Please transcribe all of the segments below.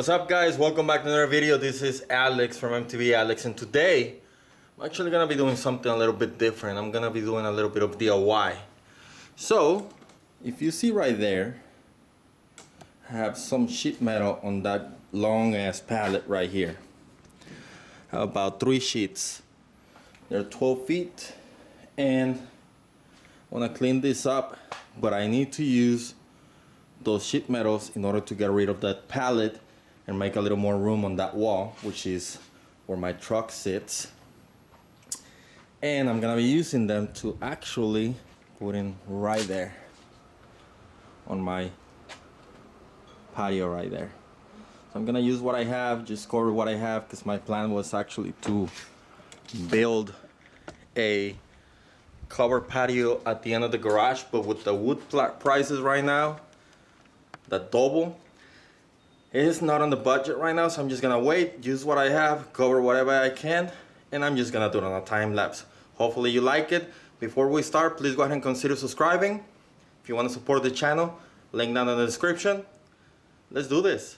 What's up, guys? Welcome back to another video. This is Alex from MTV Alex, and today I'm actually gonna be doing something a little bit different. I'm gonna be doing a little bit of DIY. So if you see right there, I have some sheet metal on that long ass pallet right here. I have about 3 sheets. They're 12 feet, and I want to clean this up, but I need to use those sheet metals in order to get rid of that pallet and make a little more room on that wall, which is where my truck sits. And I'm gonna be using them to actually put in right there on my patio right there. So I'm gonna use what I have, just cover what I have, because my plan was actually to build a covered patio at the end of the garage, but with the wood prices right now, that double, it is not on the budget right now, so I'm just gonna wait, use what I have, cover whatever I can, and I'm just gonna do it on a time lapse. Hopefully you like it. Before we start, please go ahead and consider subscribing. If you want to support the channel, link down in the description. Let's do this.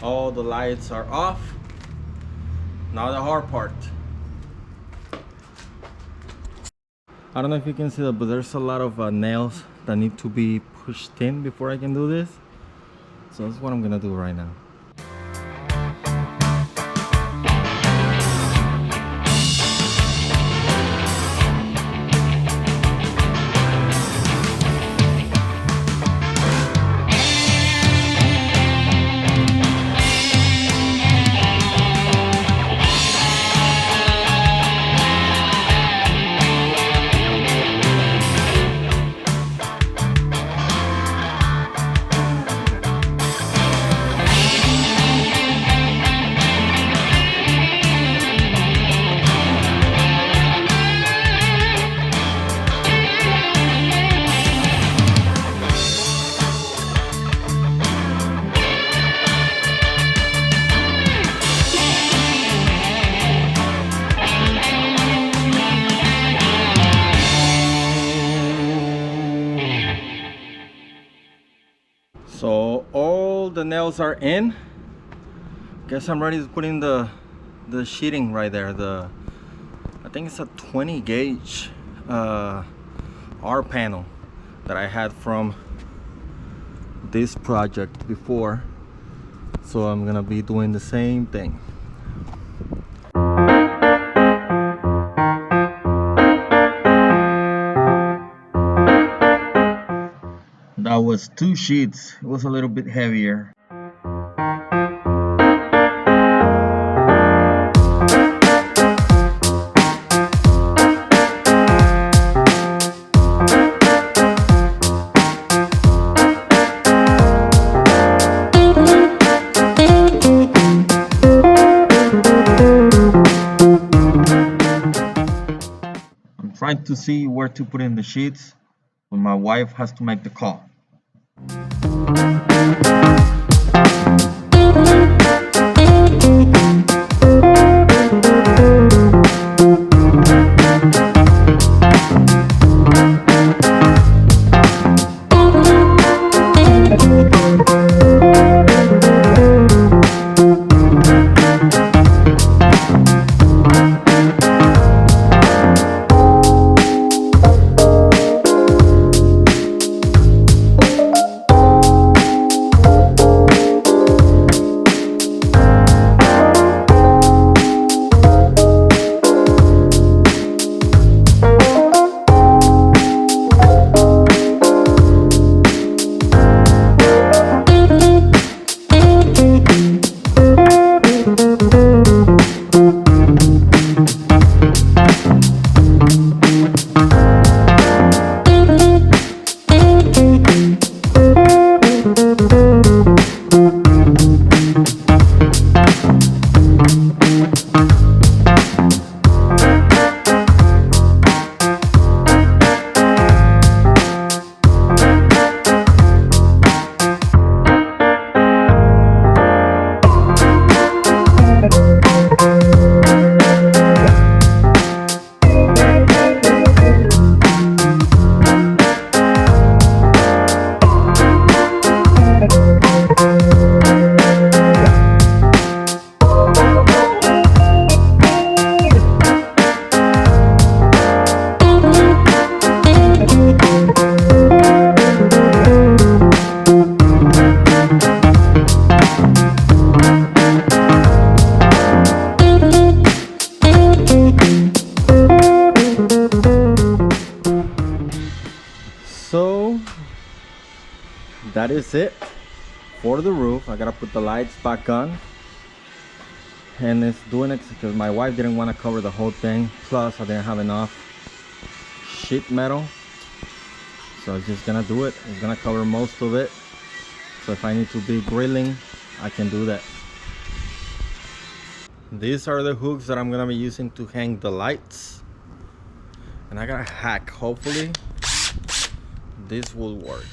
All the lights are off. Now the hard part. I don't know if you can see that, but there's a lot of nails that need to be pushed in before I can do this. So that's what I'm gonna do right now. So all the nails are in. Guess I'm ready to put in the sheeting right there. I think it's a 20 gauge R panel that I had from this project before. So I'm gonna be doing the same thing. That was 2 sheets. It was a little bit heavier. I'm trying to see where to put in the sheets, but my wife has to make the call. So that is it for the roof. I gotta put the lights back on, and it's doing it because my wife didn't want to cover the whole thing, plus I didn't have enough sheet metal, so it's just gonna do it. It's gonna cover most of it, so if I need to be grilling, I can do that. These are the hooks that I'm gonna be using to hang the lights, and I got a hack. Hopefully this will work.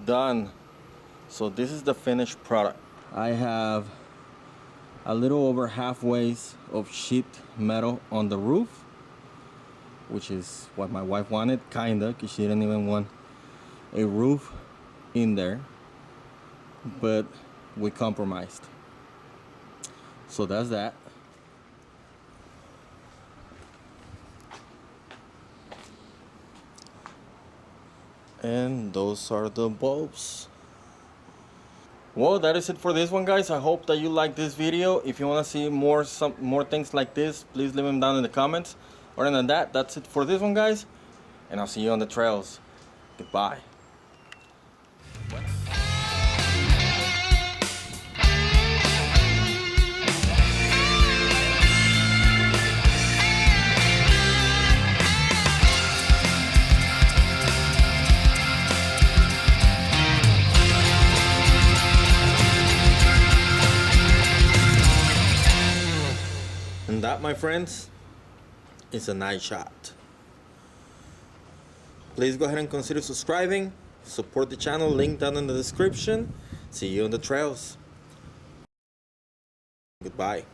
Done. So this is the finished product. I have a little over halfway of sheet metal on the roof, which is what my wife wanted, kinda, because she didn't even want a roof in there, but we compromised. So that's that. And those are the bulbs. Well, that is it for this one, guys. I hope that you like this video. If you want to see more things like this, please leave them down in the comments. Other than that, that's it for this one, guys, and I'll see you on the trails. Goodbye. And that, my friends, is a nice shot. Please go ahead and consider subscribing. Support the channel, link down in the description. See you on the trails. Goodbye.